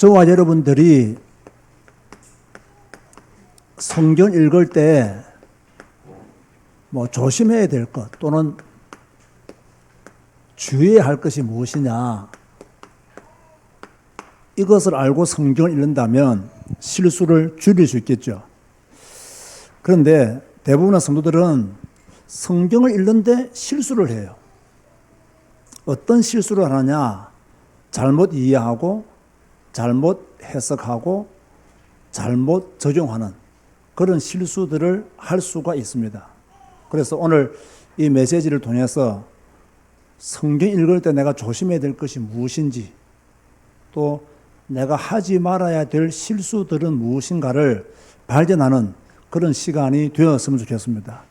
저와 여러분들이 성경 읽을 때 뭐 조심해야 될 것 또는 주의해야 할 것이 무엇이냐, 이것을 알고 성경을 읽는다면 실수를 줄일 수 있겠죠. 그런데 대부분의 성도들은 성경을 읽는데 실수를 해요. 어떤 실수를 하느냐? 잘못 이해하고 잘못 해석하고 잘못 적용하는 그런 실수들을 할 수가 있습니다. 그래서 오늘 이 메시지를 통해서 성경 읽을 때 내가 조심해야 될 것이 무엇인지, 또 내가 하지 말아야 될 실수들은 무엇인가를 발견하는 그런 시간이 되었으면 좋겠습니다.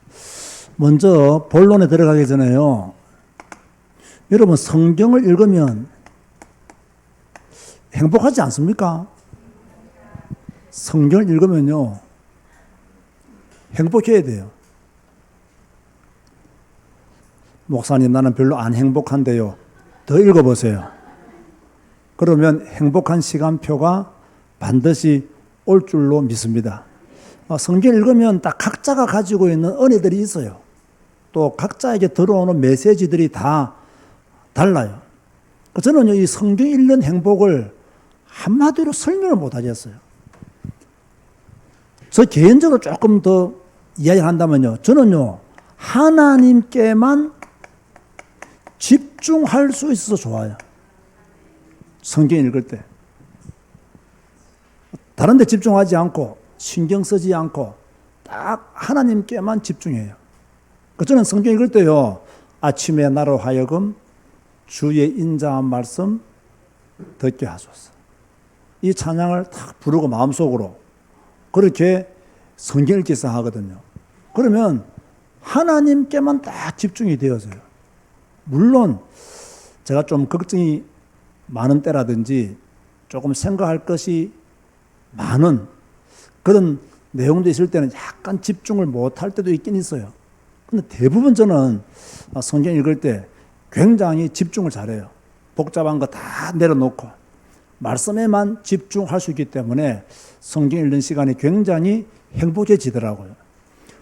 먼저 본론에 들어가기 전에요, 여러분 성경을 읽으면 행복하지 않습니까? 성경을 읽으면요 행복해야 돼요. 목사님, 나는 별로 안 행복한데요. 더 읽어보세요. 그러면 행복한 시간표가 반드시 올 줄로 믿습니다. 성경 읽으면 딱 각자가 가지고 있는 은혜들이 있어요. 또 각자에게 들어오는 메시지들이 다 달라요. 저는 이 성경 읽는 행복을 한마디로 설명을 못 하겠어요. 저 개인적으로 조금 더 이야기를 한다면요, 저는요 하나님께만 집중할 수 있어서 좋아요. 성경 읽을 때 다른 데 집중하지 않고 신경 쓰지 않고 딱 하나님께만 집중해요. 저는 성경 읽을 때요, 아침에 나로 하여금 주의 인자한 말씀 듣게 하소서, 이 찬양을 딱 부르고 마음속으로 그렇게 성경 읽기 시작하거든요. 그러면 하나님께만 딱 집중이 되어서요. 물론 제가 좀 걱정이 많은 때라든지 조금 생각할 것이 많은 그런 내용도 있을 때는 약간 집중을 못할 때도 있긴 있어요. 근데 대부분 저는 성경 읽을 때 굉장히 집중을 잘해요. 복잡한 거 다 내려놓고 말씀에만 집중할 수 있기 때문에 성경 읽는 시간이 굉장히 행복해지더라고요.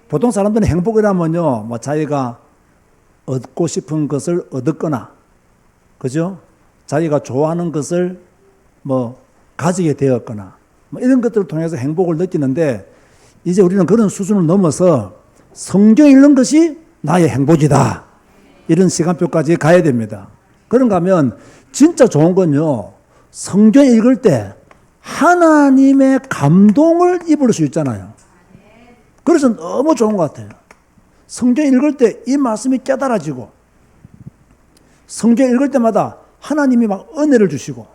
보통 사람들은 행복이라면요, 뭐 자기가 얻고 싶은 것을 얻었거나, 그죠? 자기가 좋아하는 것을 뭐 가지게 되었거나, 뭐 이런 것들을 통해서 행복을 느끼는데, 이제 우리는 그런 수준을 넘어서 성경 읽는 것이 나의 행복이다, 이런 시간표까지 가야 됩니다. 그런가 하면 진짜 좋은 건요, 성경 읽을 때 하나님의 감동을 입을 수 있잖아요. 그래서 너무 좋은 것 같아요. 성경 읽을 때 이 말씀이 깨달아지고, 성경 읽을 때마다 하나님이 막 은혜를 주시고,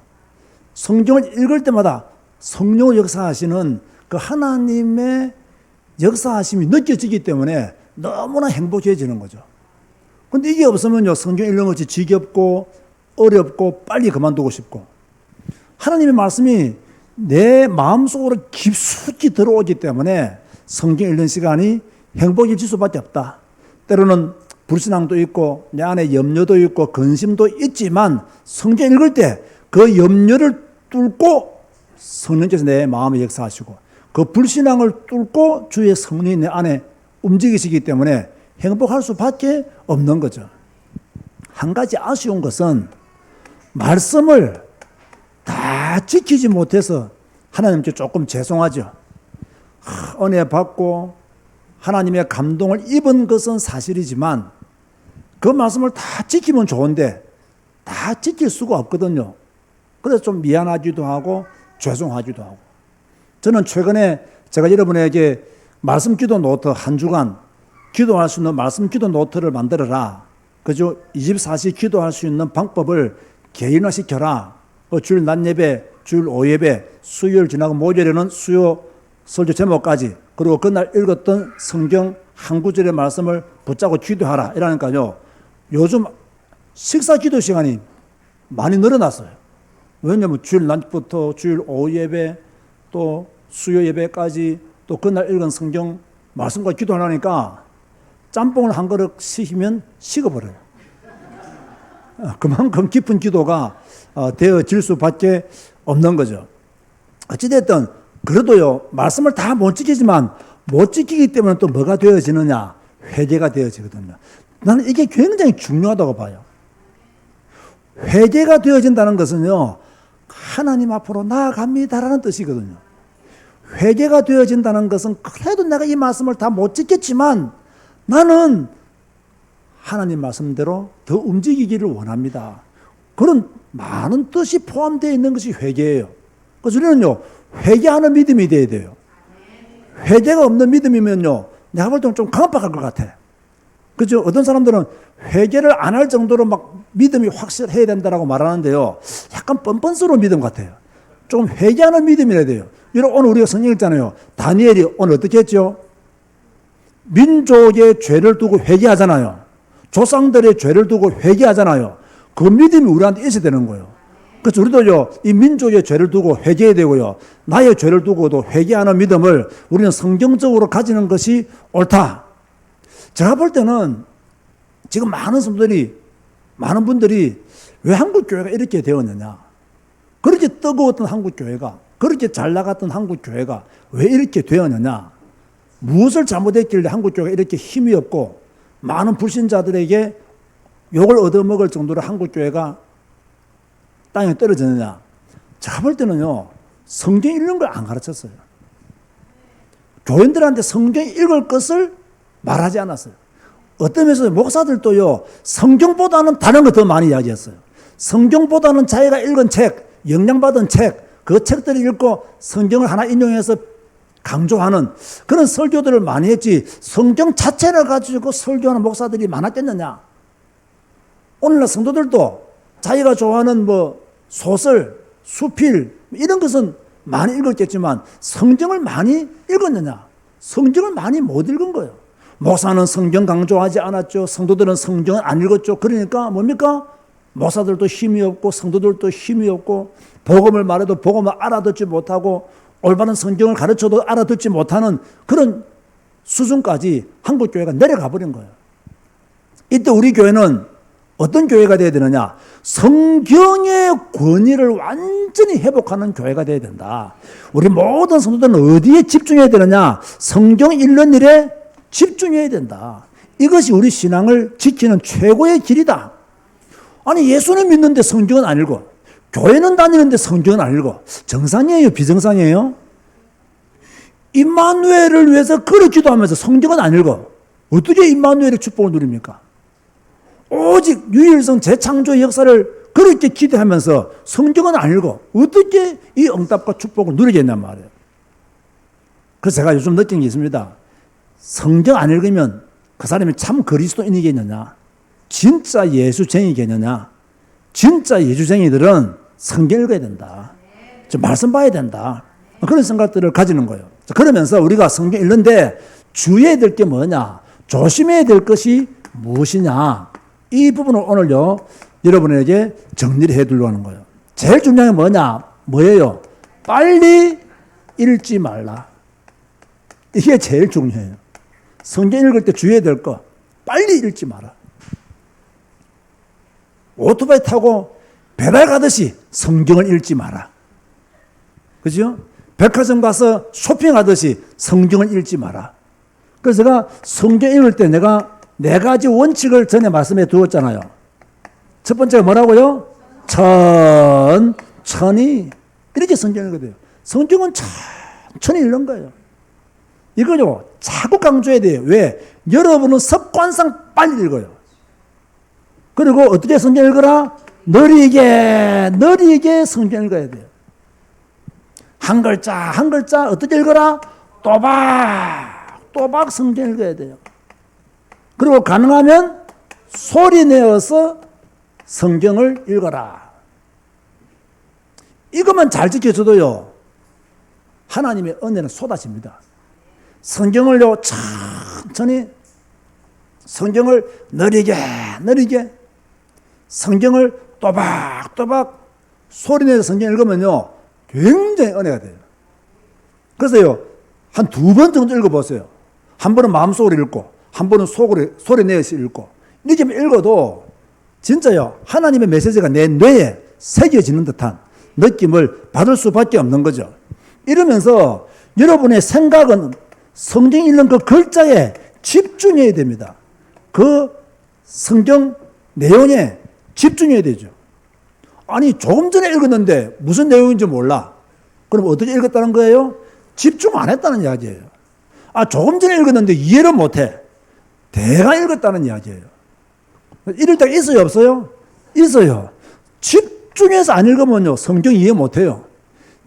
성경을 읽을 때마다 성령을 역사하시는 그 하나님의 역사하심이 느껴지기 때문에 너무나 행복해지는 거죠. 근데 이게 없으면요, 성경 읽는 것이 지겹고 어렵고 빨리 그만두고 싶고, 하나님의 말씀이 내 마음속으로 깊숙이 들어오기 때문에 성경 읽는 시간이 행복해질 수밖에 없다. 때로는 불신앙도 있고 내 안에 염려도 있고 근심도 있지만 성경 읽을 때 그 염려를 뚫고 성령께서 내 마음에 역사하시고, 그 불신앙을 뚫고 주의 성령이 내 안에 움직이시기 때문에 행복할 수밖에 없는 거죠. 한 가지 아쉬운 것은 말씀을 다 지키지 못해서 하나님께 조금 죄송하죠. 은혜 받고 하나님의 감동을 입은 것은 사실이지만 그 말씀을 다 지키면 좋은데 다 지킬 수가 없거든요. 그래서 좀 미안하기도 하고 죄송하기도 하고. 저는 최근에 제가 여러분에게 말씀 기도 노트 한 주간 기도할 수 있는 말씀 기도 노트를 만들어라, 그죠? 24시 기도할 수 있는 방법을 개인화시켜라. 주일 낮 예배, 주일 오후 예배, 수요일 지나고 목요일에는 수요 설교 제목까지, 그리고 그날 읽었던 성경 한 구절의 말씀을 붙잡고 기도하라 이러니까요, 요즘 식사 기도 시간이 많이 늘어났어요. 왜냐하면 주일 낮부터 주일 오후 예배 또 수요 예배까지 또 그날 읽은 성경 말씀과 기도하려니까 짬뽕을 한 그릇 시키면 식어버려요. 그만큼 깊은 기도가 되어질 수밖에 없는 거죠. 어찌됐든 그래도요 말씀을 다 못 지키지만 못 지키기 때문에 또 뭐가 되어지느냐? 회개가 되어지거든요. 나는 이게 굉장히 중요하다고 봐요. 회개가 되어진다는 것은요 하나님 앞으로 나아갑니다라는 뜻이거든요. 회개가 되어진다는 것은 그래도 내가 이 말씀을 다 못 지켰지만 나는 하나님 말씀대로 더 움직이기를 원합니다. 그런 많은 뜻이 포함되어 있는 것이 회개예요. 그래서 우리는요 회개하는 믿음이 돼야 돼요. 회개가 없는 믿음이면요 내가 볼 때는 좀 강압박할 것 같아. 그죠? 어떤 사람들은 회개를 안 할 정도로 막 믿음이 확실해야 된다라고 말하는데요. 약간 뻔뻔스러운 믿음 같아요. 좀 회개하는 믿음이라야 돼요. 오늘 우리가 성경 읽잖아요. 다니엘이 오늘 어떻게 했죠? 민족의 죄를 두고 회개하잖아요. 조상들의 죄를 두고 회개하잖아요. 그 믿음이 우리한테 있어야 되는 거예요. 그래서 우리도요, 이 민족의 죄를 두고 회개해야 되고요. 나의 죄를 두고도 회개하는 믿음을 우리는 성경적으로 가지는 것이 옳다. 제가 볼 때는 지금 많은 분들이 왜 한국교회가 이렇게 되었느냐. 그렇게 뜨거웠던 한국교회가, 그렇게 잘 나갔던 한국교회가 왜 이렇게 되었느냐. 무엇을 잘못했길래 한국교회가 이렇게 힘이 없고 많은 불신자들에게 욕을 얻어먹을 정도로 한국교회가 땅에 떨어지느냐. 제가 볼 때는요, 성경 읽는 걸 안 가르쳤어요. 교인들한테 성경 읽을 것을 말하지 않았어요. 어떤 면에서 목사들도요, 성경보다는 다른 거 더 많이 이야기했어요. 성경보다는 자기가 읽은 책, 영향받은 책, 그 책들을 읽고 성경을 하나 인용해서 강조하는 그런 설교들을 많이 했지, 성경 자체를 가지고 설교하는 목사들이 많았겠느냐. 오늘날 성도들도 자기가 좋아하는 소설, 수필 이런 것은 많이 읽었겠지만 성경을 많이 읽었느냐? 성경을 많이 못 읽은 거예요. 목사는 성경 강조하지 않았죠. 성도들은 성경을 안 읽었죠. 그러니까 뭡니까? 목사들도 힘이 없고 성도들도 힘이 없고 복음을 말해도 복음을 알아듣지 못하고 올바른 성경을 가르쳐도 알아듣지 못하는 그런 수준까지 한국교회가 내려가 버린 거예요. 이때 우리 교회는 어떤 교회가 되어야 되느냐? 성경의 권위를 완전히 회복하는 교회가 되어야 된다. 우리 모든 성도들은 어디에 집중해야 되느냐? 성경 읽는 일에 집중해야 된다. 이것이 우리 신앙을 지키는 최고의 길이다. 아니 예수는 믿는데 성경은 안 읽어. 교회는 다니는데 성경은 안 읽어. 정상이에요? 비정상이에요? 임마누엘을 위해서 그렇게 기도하면서 성경은 안 읽어. 어떻게 임마누엘의 축복을 누립니까? 오직 유일성 재창조의 역사를 그렇게 기대하면서 성경은 안 읽어. 어떻게 이 응답과 축복을 누리겠냔 말이에요. 그래서 제가 요즘 느낀 게 있습니다. 성경 안 읽으면 그 사람이 참 그리스도인이겠느냐, 진짜 예수쟁이겠느냐. 진짜 예수쟁이들은 성경 읽어야 된다. 좀 말씀 봐야 된다. 그런 생각들을 가지는 거예요. 그러면서 우리가 성경 읽는데 주의해야 될 게 뭐냐, 조심해야 될 것이 무엇이냐, 이 부분을 오늘요 여러분에게 정리를 해두려고 하는 거예요. 제일 중요한 게 뭐예요? 빨리 읽지 말라. 이게 제일 중요해요. 성경 읽을 때 주의해야 될 거, 빨리 읽지 마라. 오토바이 타고 배달 가듯이 성경을 읽지 마라. 그죠? 백화점 가서 쇼핑하듯이 성경을 읽지 마라. 그래서 제가 성경 읽을 때 내가 4가지 원칙을 전에 말씀해 두었잖아요. 첫 번째가 뭐라고요? 천천히. 이렇게 성경 읽어야 돼요. 성경은 천천히 읽는 거예요. 이거요, 자꾸 강조해야 돼요. 왜? 여러분은 습관상 빨리 읽어요. 그리고 어떻게 성경 읽어라? 느리게 성경 읽어야 돼요. 한 글자 한 글자 어떻게 읽어라? 또박 성경 읽어야 돼요. 그리고 가능하면 소리 내어서 성경을 읽어라. 이것만 잘 지켜줘도요, 하나님의 은혜는 쏟아집니다. 성경을요, 천천히, 성경을 느리게, 성경을 또박 소리내서 성경 읽으면요, 굉장히 은혜가 돼요. 그래서요, 한 2번 정도 읽어보세요. 한 번은 마음속으로 읽고, 한 번은 속으로 소리내서 읽고, 이렇게 읽어도 진짜요, 하나님의 메시지가 내 뇌에 새겨지는 듯한 느낌을 받을 수밖에 없는 거죠. 이러면서 여러분의 생각은 성경에 있는 그 글자에 집중해야 됩니다. 그 성경 내용에 집중해야 되죠. 아니 조금 전에 읽었는데 무슨 내용인지 몰라. 그럼 어떻게 읽었다는 거예요? 집중 안 했다는 이야기예요. 조금 전에 읽었는데 이해를 못해. 대강 읽었다는 이야기예요. 이럴 때가 있어요, 없어요? 있어요. 집중해서 안 읽으면요, 성경 이해 못해요.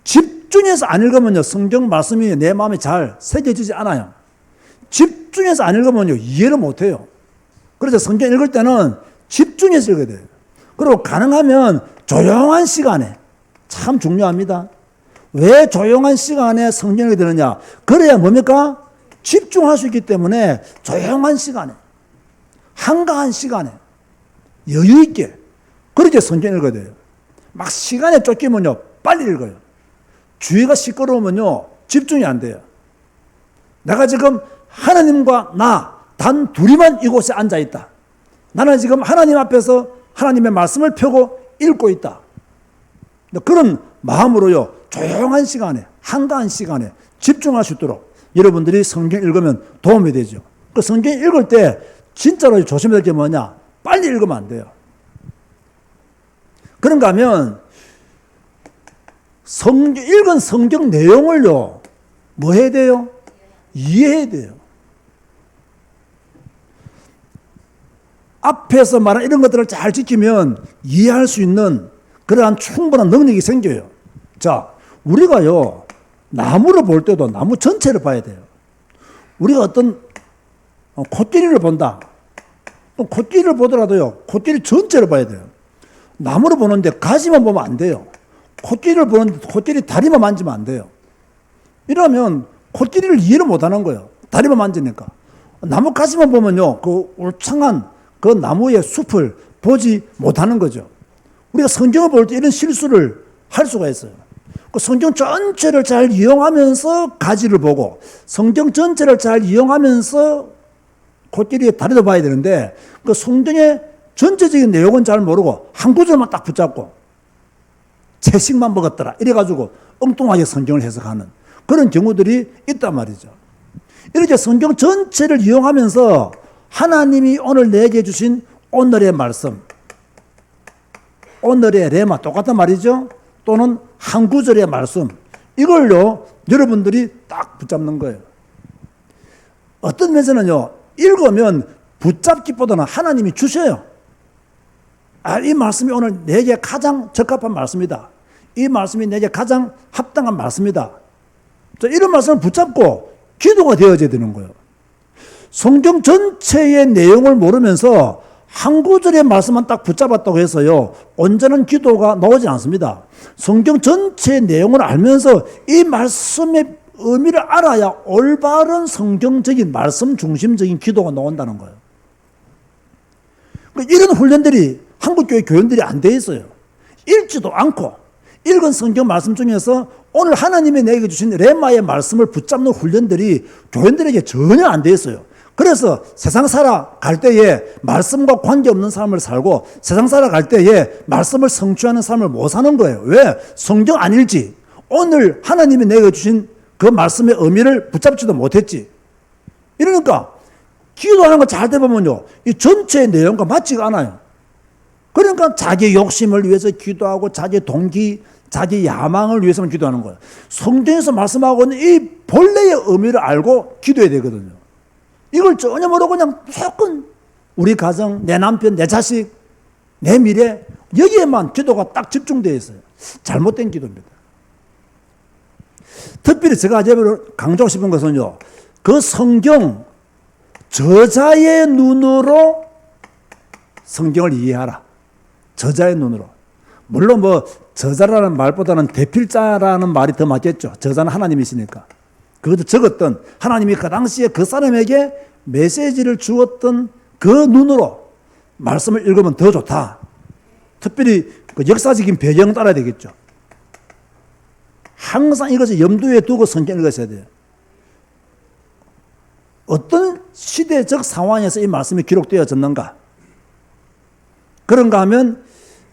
집중해서 안 읽으면요, 성경 말씀이 내 마음에 잘 새겨지지 않아요. 집중해서 안 읽으면요, 이해를 못해요. 그래서 성경 읽을 때는 집중해서 읽어야 돼요. 그리고 가능하면 조용한 시간에, 참 중요합니다. 왜 조용한 시간에 성경을 읽느냐? 그래야 뭡니까? 집중할 수 있기 때문에 조용한 시간에, 한가한 시간에, 여유 있게, 그렇게 성경 읽어야 돼요. 막 시간에 쫓기면요, 빨리 읽어요. 주위가 시끄러우면요, 집중이 안 돼요. 내가 지금 하나님과 나, 단 둘이만 이곳에 앉아 있다. 나는 지금 하나님 앞에서 하나님의 말씀을 펴고 읽고 있다. 그런 마음으로요, 조용한 시간에, 한가한 시간에 집중할 수 있도록 여러분들이 성경 읽으면 도움이 되죠. 그 성경 읽을 때 진짜로 조심해야 될 게 뭐냐? 빨리 읽으면 안 돼요. 그런가 하면 읽은 성경 내용을요, 뭐 해야 돼요? 이해해야 돼요. 앞에서 말한 이런 것들을 잘 지키면 이해할 수 있는 그러한 충분한 능력이 생겨요. 자, 우리가요, 나무를 볼 때도 나무 전체를 봐야 돼요. 우리가 어떤 코끼리를 본다. 또 코끼리를 보더라도요, 코끼리 전체를 봐야 돼요. 나무를 보는데 가지만 보면 안 돼요. 코끼리를 보는데 코끼리 다리만 만지면 안 돼요. 이러면 코끼리를 이해를 못 하는 거예요. 다리만 만지니까. 나무 가지만 보면요, 그 울창한 그 나무의 숲을 보지 못하는 거죠. 우리가 성경을 볼 때 이런 실수를 할 수가 있어요. 그 성경 전체를 잘 이용하면서 가지를 보고, 성경 전체를 잘 이용하면서 코끼리의 다리도 봐야 되는데, 그 성경의 전체적인 내용은 잘 모르고 한 구절만 딱 붙잡고 채식만 먹었더라 이래가지고 엉뚱하게 성경을 해석하는 그런 경우들이 있단 말이죠. 이렇게 성경 전체를 이용하면서 하나님이 오늘 내게 주신 오늘의 말씀, 오늘의 레마 똑같단 말이죠. 또는 한 구절의 말씀, 이걸요 여러분들이 딱 붙잡는 거예요. 어떤 면에서는요, 읽으면 붙잡기보다는 하나님이 주셔요. 이 말씀이 오늘 내게 가장 적합한 말씀이다. 이 말씀이 내게 가장 합당한 말씀이다. 이런 말씀을 붙잡고 기도가 되어져야 되는 거예요. 성경 전체의 내용을 모르면서 한 구절의 말씀만 딱 붙잡았다고 해서요, 온전한 기도가 나오지 않습니다. 성경 전체의 내용을 알면서 이 말씀의 의미를 알아야 올바른 성경적인 말씀 중심적인 기도가 나온다는 거예요. 이런 훈련들이 한국교회 교인들이 안 돼 있어요. 읽지도 않고 읽은 성경 말씀 중에서 오늘 하나님이 내게 주신 레마의 말씀을 붙잡는 훈련들이 교인들에게 전혀 안 돼 있어요. 그래서 세상 살아갈 때에 말씀과 관계없는 삶을 살고 세상 살아갈 때에 말씀을 성취하는 삶을 못 사는 거예요. 왜? 성경 안 읽지. 오늘 하나님이 내게 주신 그 말씀의 의미를 붙잡지도 못했지. 이러니까 기도하는 거 잘 되보면요, 이 전체의 내용과 맞지가 않아요. 그러니까 자기 욕심을 위해서 기도하고 자기 동기, 자기 야망을 위해서만 기도하는 거예요. 성경에서 말씀하고 있는 이 본래의 의미를 알고 기도해야 되거든요. 이걸 전혀 모르고 그냥 무조건 우리 가정, 내 남편, 내 자식, 내 미래, 여기에만 기도가 딱 집중되어 있어요. 잘못된 기도입니다. 특별히 제가 강조하고 싶은 것은요, 그 성경 저자의 눈으로 성경을 이해하라. 저자의 눈으로. 물론 저자라는 말보다는 대필자라는 말이 더 맞겠죠. 저자는 하나님이시니까. 그것도 적었던 하나님이 그 당시에 그 사람에게 메시지를 주었던 그 눈으로 말씀을 읽으면 더 좋다. 특별히 그 역사적인 배경을 따라야 되겠죠. 항상 이것을 염두에 두고 성경을 읽으셔야 돼요. 어떤 시대적 상황에서 이 말씀이 기록되어졌는가? 그런가 하면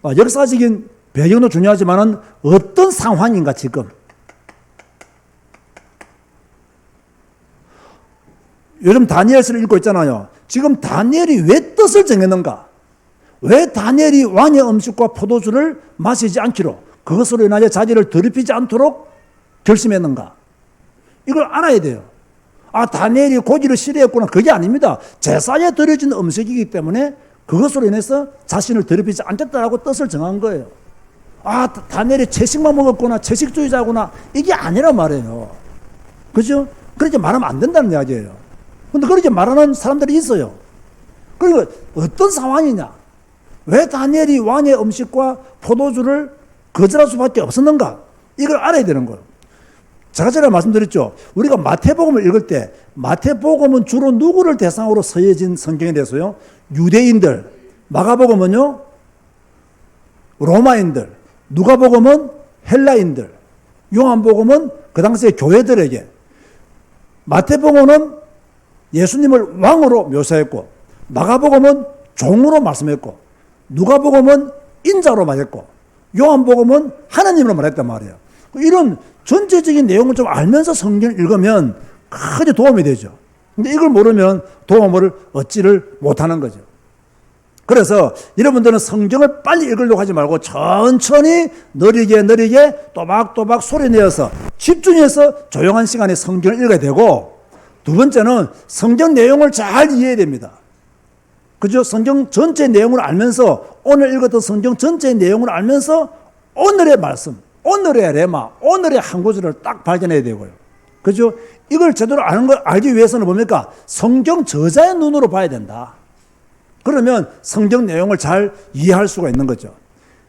역사적인 배경도 중요하지만 어떤 상황인가 지금? 요즘 다니엘서를 읽고 있잖아요. 지금 다니엘이 왜 뜻을 정했는가? 왜 다니엘이 왕의 음식과 포도주를 마시지 않기로 그것으로 인하여 자기를 더럽히지 않도록 결심했는가? 이걸 알아야 돼요. 다니엘이 고기를 싫어했구나. 그게 아닙니다. 제사에 드려진 음식이기 때문에 그것으로 인해서 자신을 더럽히지 않겠다라고 뜻을 정한 거예요. 다니엘이 채식만 먹었구나. 채식주의자구나. 이게 아니란 말이에요. 그죠? 그렇게 말하면 안 된다는 이야기예요. 근데 그렇게 말하는 사람들이 있어요. 그리고 어떤 상황이냐? 왜 다니엘이 왕의 음식과 포도주를 거절할 수밖에 없었는가? 이걸 알아야 되는 거예요. 제가 전에 말씀드렸죠. 우리가 마태복음을 읽을 때 마태복음은 주로 누구를 대상으로 쓰여진 성경에 대해서요? 유대인들. 마가복음은요? 로마인들. 누가복음은 헬라인들. 요한복음은 그 당시에 교회들에게. 마태복음은 예수님을 왕으로 묘사했고 마가복음은 종으로 말씀했고 누가복음은 인자로 말했고 요한복음은 하나님으로 말했단 말이에요. 이런 전체적인 내용을 좀 알면서 성경을 읽으면 크게 도움이 되죠. 근데 이걸 모르면 도움을 얻지를 못하는 거죠. 그래서 여러분들은 성경을 빨리 읽으려고 하지 말고 천천히 느리게 또박또박 소리내어서 집중해서 조용한 시간에 성경을 읽어야 되고, 두 번째는 성경 내용을 잘 이해해야 됩니다. 그죠? 성경 전체 내용을 알면서, 오늘 읽었던 성경 전체 내용을 알면서 오늘의 말씀, 오늘의 레마, 오늘의 한 구절을 딱 발견해야 되고요. 그죠? 이걸 제대로 알기 위해서는 뭡니까? 성경 저자의 눈으로 봐야 된다. 그러면 성경 내용을 잘 이해할 수가 있는 거죠.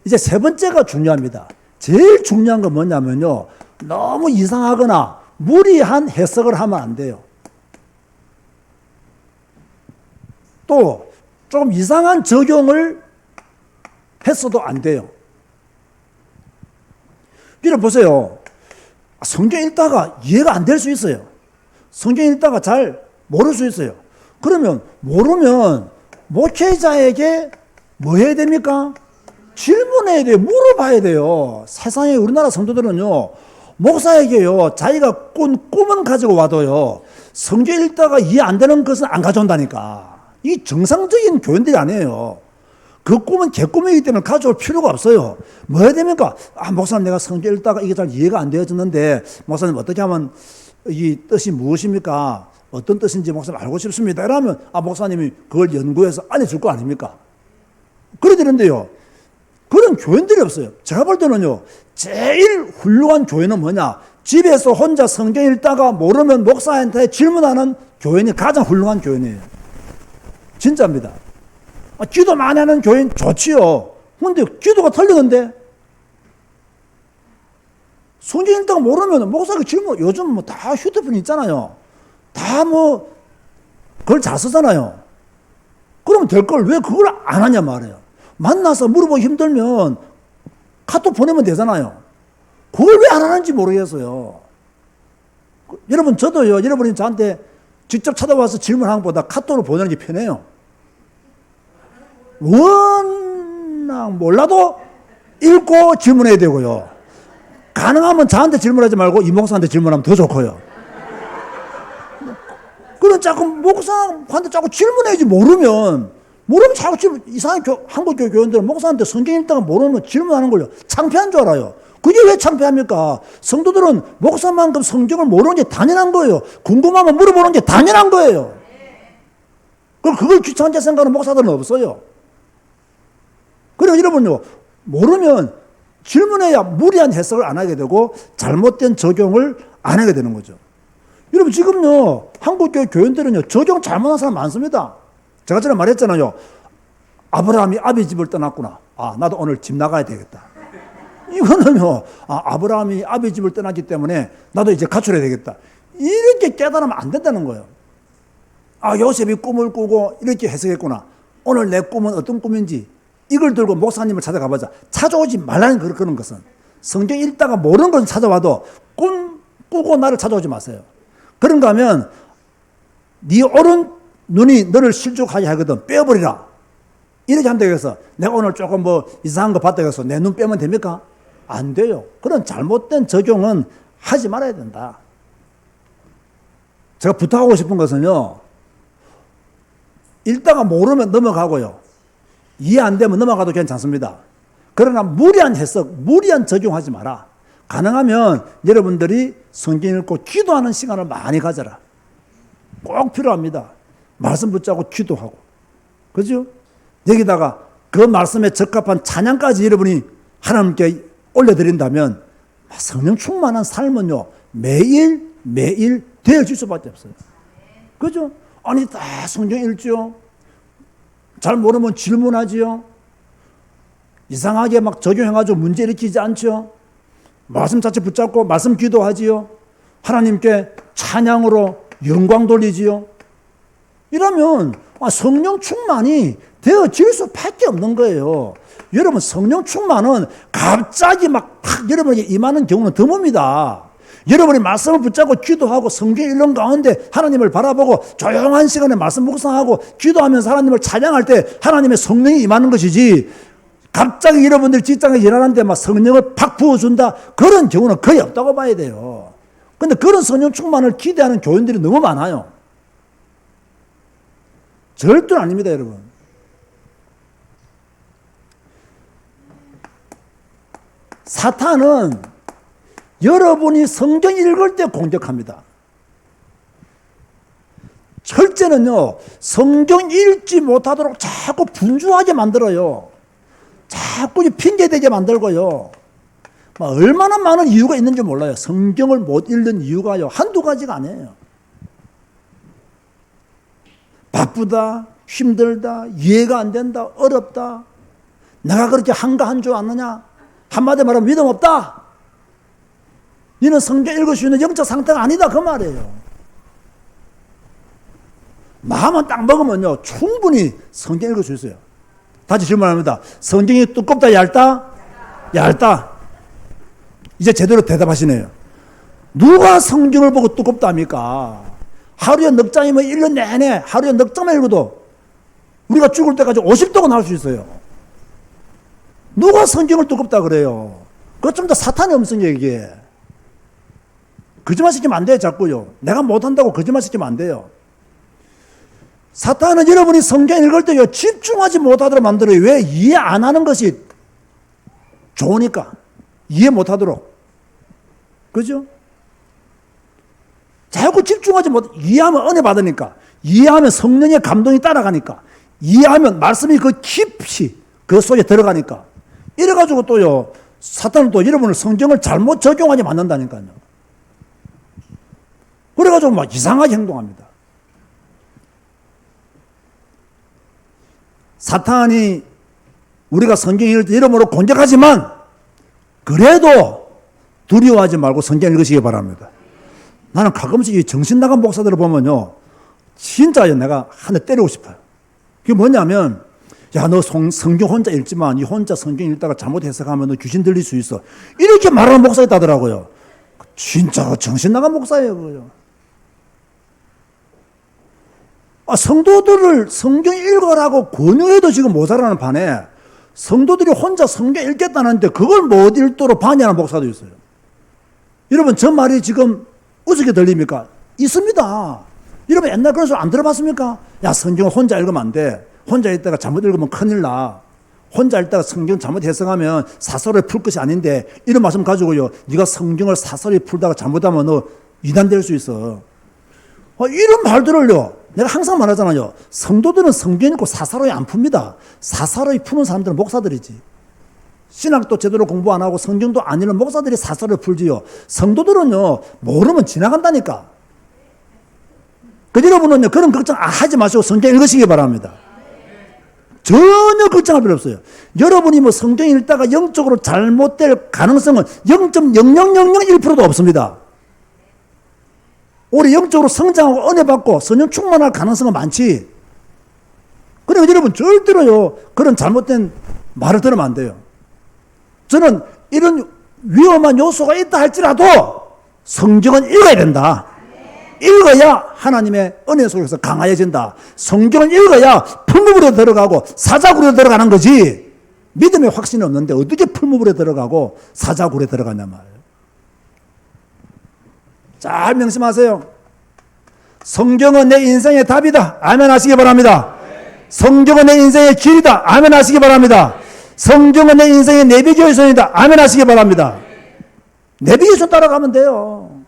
이제 세 번째가 중요합니다. 제일 중요한 건 뭐냐면요, 너무 이상하거나 무리한 해석을 하면 안 돼요. 또 좀 이상한 적용을 했어도 안 돼요. 이래 보세요. 성경 읽다가 이해가 안 될 수 있어요. 성경 읽다가 잘 모를 수 있어요. 그러면 모르면 목회자에게 뭐 해야 됩니까? 질문해야 돼요. 물어봐야 돼요. 세상에 우리나라 성도들은요, 목사에게요, 자기가 꿈은 가지고 와도요, 성경 읽다가 이해 안 되는 것은 안 가져온다니까. 이 정상적인 교인들이 아니에요. 그 꿈은 개꿈이기 때문에 가져올 필요가 없어요. 뭐 해야 됩니까? 목사님, 내가 성경 읽다가 이게 잘 이해가 안 되어졌는데, 목사님 어떻게 하면 이 뜻이 무엇입니까? 어떤 뜻인지 목사님 알고 싶습니다. 이러면 목사님이 그걸 연구해서 알려줄 거 아닙니까? 그래야 되는데요, 그런 교인들이 없어요. 제가 볼 때는요, 제일 훌륭한 교회는 뭐냐? 집에서 혼자 성경 읽다가 모르면 목사한테 질문하는 교인이 가장 훌륭한 교인이에요. 진짜입니다. 기도 많이 하는 교인 좋지요. 근데 기도가 틀리는데 성경 읽다가 모르면 목사가 질문, 요즘 뭐 다 휴대폰 있잖아요. 다 뭐 그걸 잘 쓰잖아요. 그러면 될 걸 왜 그걸 안 하냐 말이에요. 만나서 물어보기 힘들면 카톡 보내면 되잖아요. 그걸 왜 안 하는지 모르겠어요. 여러분, 저도요, 여러분이 저한테 직접 찾아와서 질문하는 것보다 카톡으로 보내는 게 편해요. 워낙 몰라도 읽고 질문해야 되고요. 가능하면 저한테 질문하지 말고 이 목사한테 질문하면 더 좋고요. 그럼 자꾸 목사한테 자꾸 질문해야지. 모르면 자꾸 질문, 이상하게 한국 교회들은 목사한테 성경 읽다가 모르면 질문하는 걸요, 창피한 줄 알아요. 그게 왜 창피합니까? 성도들은 목사만큼 성경을 모르는 게 당연한 거예요. 궁금하면 물어보는 게 당연한 거예요. 그걸 귀찮게 생각하는 목사들은 없어요. 그래서 여러분요, 모르면 질문해야 무리한 해석을 안 하게 되고 잘못된 적용을 안 하게 되는 거죠. 여러분, 지금요, 한국교회 교인들은요, 적용 잘못한 사람 많습니다. 제가 전에 말했잖아요. 아브라함이 아비 집을 떠났구나. 나도 오늘 집 나가야 되겠다. 이거는요, 아브라함이 아비 집을 떠났기 때문에 나도 이제 가출해야 되겠다. 이렇게 깨달으면 안 된다는 거예요. 요셉이 꿈을 꾸고 이렇게 해석했구나. 오늘 내 꿈은 어떤 꿈인지 이걸 들고 목사님을 찾아가보자. 찾아오지 말라는 그런 것은. 성경 읽다가 모르는 것을 찾아와도 꿈 꾸고 나를 찾아오지 마세요. 그런가 하면 네 오른 눈이 너를 실족하게 하거든. 빼어버리라. 이렇게 한다고 해서 내가 오늘 조금 뭐 이상한 거 봤다고 해서 내 눈 빼면 됩니까? 안 돼요. 그런 잘못된 적용은 하지 말아야 된다. 제가 부탁하고 싶은 것은요, 읽다가 모르면 넘어가고요. 이해 안 되면 넘어가도 괜찮습니다. 그러나 무리한 해석, 무리한 적용하지 마라. 가능하면 여러분들이 성경 읽고 기도하는 시간을 많이 가져라. 꼭 필요합니다. 말씀 붙잡고 기도하고. 그죠? 여기다가 그 말씀에 적합한 찬양까지 여러분이 하나님께 올려드린다면 성령 충만한 삶은요, 매일 되어질 수밖에 없어요. 그죠? 아니, 다 성경 읽죠? 잘 모르면 질문하지요? 이상하게 막 적용해가지고 문제 일으키지 않죠? 말씀 자체 붙잡고 말씀 기도하지요? 하나님께 찬양으로 영광 돌리지요? 이러면 성령 충만이 되어질 수밖에 없는 거예요. 여러분, 성령 충만은 갑자기 막 여러분에게 임하는 경우는 드뭅니다. 여러분이 말씀을 붙잡고 기도하고 성경 읽는 가운데 하나님을 바라보고 조용한 시간에 말씀 묵상하고 기도하면서 하나님을 찬양할 때 하나님의 성령이 임하는 것이지, 갑자기 여러분들 직장에 일하는데 막 성령을 팍 부어준다, 그런 경우는 거의 없다고 봐야 돼요. 근데 그런 성령 충만을 기대하는 교인들이 너무 많아요. 절대로 아닙니다, 여러분. 사탄은 여러분이 성경 읽을 때 공격합니다. 첫째는요, 성경 읽지 못하도록 자꾸 분주하게 만들어요. 자꾸 핑계대게 만들고요. 얼마나 많은 이유가 있는지 몰라요. 성경을 못 읽는 이유가요, 한두 가지가 아니에요. 바쁘다, 힘들다, 이해가 안 된다, 어렵다, 내가 그렇게 한가한 줄 아느냐, 한마디 말하면 믿음 없다, 너는 성경 읽을 수 있는 영적 상태가 아니다, 그 말이에요. 마음만 딱 먹으면요, 충분히 성경 읽을 수 있어요. 다시 질문합니다. 성경이 두껍다, 얇다? 얇다. 이제 제대로 대답하시네요. 누가 성경을 보고 두껍다 합니까? 하루에 넉 장이면 1년 내내 하루에 넉 장만 읽어도 우리가 죽을 때까지 50도가 나올 수 있어요. 누가 성경을 두껍다 그래요? 그것 좀 더 사탄의 음성이에요, 이게. 거짓말 시키면 안 돼요, 자꾸요. 내가 못한다고 거짓말 시키면 안 돼요. 사탄은 여러분이 성경 읽을 때요, 집중하지 못하도록 만들어요. 왜? 이해 안 하는 것이 좋으니까. 이해 못하도록. 그죠? 자꾸 집중하지 못, 이해하면 은혜 받으니까. 이해하면 성령의 감동이 따라가니까. 이해하면 말씀이 그 깊이 그 속에 들어가니까. 이래가지고 또요, 사탄은 또 여러분을 성경을 잘못 적용하지 만든다니까요. 그래가지고 막 이상하게 행동합니다. 사탄이 우리가 성경 읽을 때 이름으로 공격하지만 그래도 두려워하지 말고 성경 읽으시기 바랍니다. 나는 가끔씩 정신 나간 목사들을 보면요, 진짜 내가 한 대 때리고 싶어요. 그게 뭐냐면, 야, 너 성경 혼자 읽지만 이 혼자 성경 읽다가 잘못 해석하면 너 귀신 들릴 수 있어, 이렇게 말하는 목사 있다더라고요. 진짜 정신 나간 목사예요, 그거요. 성도들을 성경 읽으라고 권유해도 지금 모자라는 판에 성도들이 혼자 성경 읽겠다는데 그걸 못 읽도록 반대하는 목사도 있어요. 여러분, 저 말이 지금 우습게 들립니까? 있습니다. 여러분, 옛날 그런 소리 안 들어봤습니까? 야, 성경을 혼자 읽으면 안 돼. 혼자 읽다가 잘못 읽으면 큰일 나. 혼자 읽다가 성경 잘못 해석하면 사설을 풀 것이 아닌데, 이런 말씀 가지고요, 네가 성경을 사설이 풀다가 잘못하면 너 이단될 수 있어. 이런 말들을요, 내가 항상 말하잖아요. 성도들은 성경 읽고 사사로이 안 풉니다. 사사로이 푸는 사람들은 목사들이지. 신학도 제대로 공부 안 하고 성경도 안 읽는 목사들이 사사를 풀지요. 성도들은요, 모르면 지나간다니까. 그 여러분은요, 그런 걱정 하지 마시고 성경 읽으시기 바랍니다. 전혀 걱정할 필요 없어요. 여러분이 뭐 성경 읽다가 영적으로 잘못될 가능성은 0.0001%도 없습니다. 우리 영적으로 성장하고 은혜 받고 성령 충만할 가능성은 많지. 그러니까 여러분, 절대로요, 그런 잘못된 말을 들으면 안 돼요. 저는 이런 위험한 요소가 있다 할지라도 성경은 읽어야 된다. 읽어야 하나님의 은혜 속에서 강화해진다. 성경을 읽어야 풀무불에 들어가고 사자굴에 들어가는 거지. 믿음의 확신이 없는데 어떻게 풀무불에 들어가고 사자굴에 들어가냐 말이에요. 잘 명심하세요. 성경은 내 인생의 답이다. 아멘 하시기 바랍니다. 성경은 내 인생의 길이다. 아멘 하시기 바랍니다. 성경은 내 인생의 내비게이션이다. 아멘 하시기 바랍니다. 내비게이션 따라가면 돼요.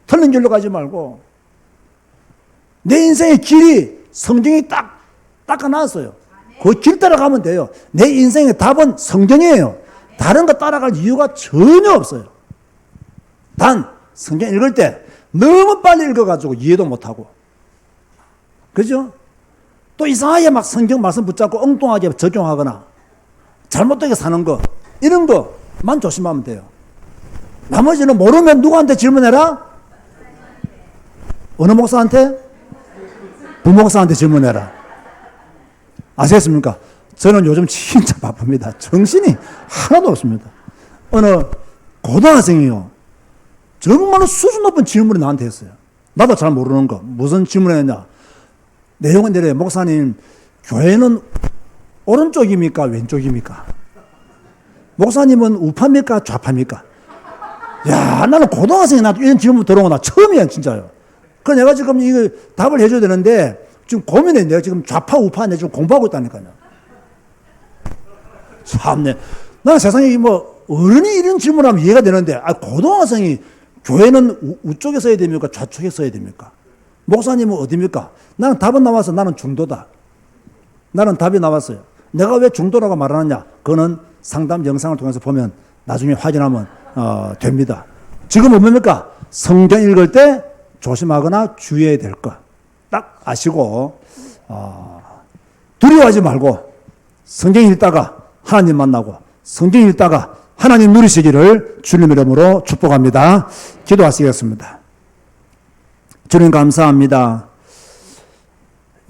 틀린 길로 가지 말고. 내 인생의 길이 성경이 딱 닦아놨어요. 그 길 따라가면 돼요. 내 인생의 답은 성경이에요. 다른 거 따라갈 이유가 전혀 없어요. 단 성경 읽을 때 너무 빨리 읽어가지고 이해도 못하고, 그죠? 또 이상하게 막 성경 말씀 붙잡고 엉뚱하게 적용하거나 잘못되게 사는 거, 이런 거만 조심하면 돼요. 나머지는 모르면 누구한테 질문해라? 어느 목사한테? 부목사한테 질문해라. 아시겠습니까? 저는 요즘 진짜 바쁩니다. 정신이 하나도 없습니다. 어느 고등학생이요, 정말 수준 높은 질문을 나한테 했어요. 나도 잘 모르는 거. 무슨 질문을 했냐. 내용은 이래. 목사님, 교회는 오른쪽입니까? 왼쪽입니까? 목사님은 우파입니까? 좌파입니까? 야, 나는 고등학생이 나도 이런 질문 들어온 거 나 처음이야, 진짜요. 그래서 내가 지금 이거 답을 해줘야 되는데 지금 고민해. 내가 지금 좌파, 우파 내가 지금 공부하고 있다니까요. 참네. 나는 세상에 뭐 어른이 이런 질문하면 이해가 되는데, 고등학생이 교회는 우쪽에 써야 됩니까? 좌측에 써야 됩니까? 목사님은 어디입니까? 나는 답은 나와서 나는 중도다. 나는 답이 나왔어요. 내가 왜 중도라고 말하느냐? 그거는 상담 영상을 통해서 보면 나중에 확인하면 됩니다. 지금은 뭡니까? 성경 읽을 때 조심하거나 주의해야 될 것 딱 아시고, 두려워하지 말고 성경 읽다가 하나님 만나고 성경 읽다가 하나님 누리시기를 주님 이름으로 축복합니다. 기도하시겠습니다. 주님 감사합니다.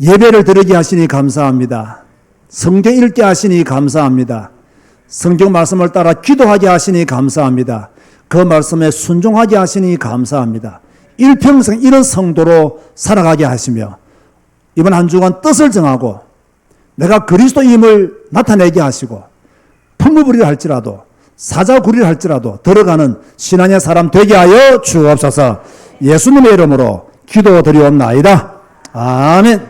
예배를 드리게 하시니 감사합니다. 성경 읽게 하시니 감사합니다. 성경 말씀을 따라 기도하게 하시니 감사합니다. 그 말씀에 순종하게 하시니 감사합니다. 일평생 이런 성도로 살아가게 하시며 이번 한 주간 뜻을 정하고 내가 그리스도임을 나타내게 하시고 품무불이를 할지라도 사자구리를 할지라도 들어가는 신앙의 사람 되게 하여 주옵소서. 예수님의 이름으로 기도드리옵나이다. 아멘.